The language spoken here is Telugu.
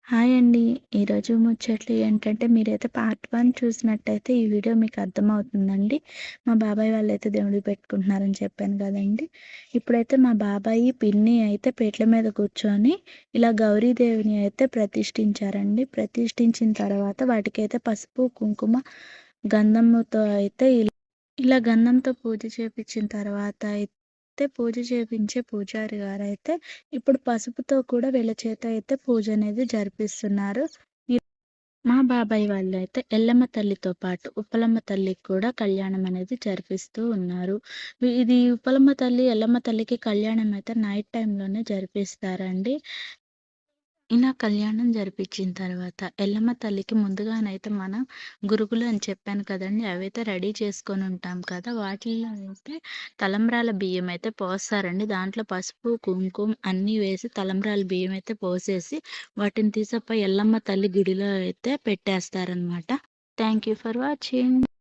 హాయ్ అండి. ఈరోజు ముచ్చట్లు ఏంటంటే మీరైతే పార్ట్ 1 చూసినట్టయితే ఈ వీడియో మీకు అర్థమవుతుందండి. మా బాబాయ్ వాళ్ళైతే దేవుడికి పెట్టుకుంటున్నారని చెప్పాను కదండీ! ఇప్పుడైతే మా బాబాయి, పిన్ని అయితే పీటల మీద కూర్చొని ఇలా గౌరీదేవిని అయితే ప్రతిష్ఠించారండి. ప్రతిష్ఠించిన తర్వాత వాటికైతే పసుపు, కుంకుమ, గంధముతో అయితే ఇలా గంధంతో పూజ చేపిచ్చిన తర్వాత అయితే పూజ చేపించే పూజారి గారైతే ఇప్పుడు పసుపుతో కూడా వీళ్ళ చేత అయితే పూజ అనేది జరిపిస్తున్నారు. మా బాబాయ్ వాళ్ళైతే ఎల్లమ్మ తల్లితో పాటు ఉప్పలమ్మ తల్లికి కూడా కళ్యాణం అనేది జరిపిస్తూ ఉన్నారు. ఇది ఉప్పలమ్మ తల్లి, ఎల్లమ్మ తల్లికి కళ్యాణం అయితే నైట్ టైంలోనే జరిపిస్తారండి. ఇలా కళ్యాణం జరిపించిన తర్వాత ఎల్లమ్మ తల్లికి ముందుగానైతే మనం గురుగులు అని చెప్పాను కదండీ! అవైతే రెడీ చేసుకొని ఉంటాం కదా! వాటిల్లో అయితే తలంబ్రాల బియ్యం అయితే పోస్తారండి. దాంట్లో పసుపు, కుంకుమ అన్నీ వేసి తలంబ్రాల బియ్యం అయితే పోసేసి వాటిని తీసుకుపోయి ఎల్లమ్మ తల్లి గుడిలో అయితే పెట్టేస్తారనమాట. Thank you for watching.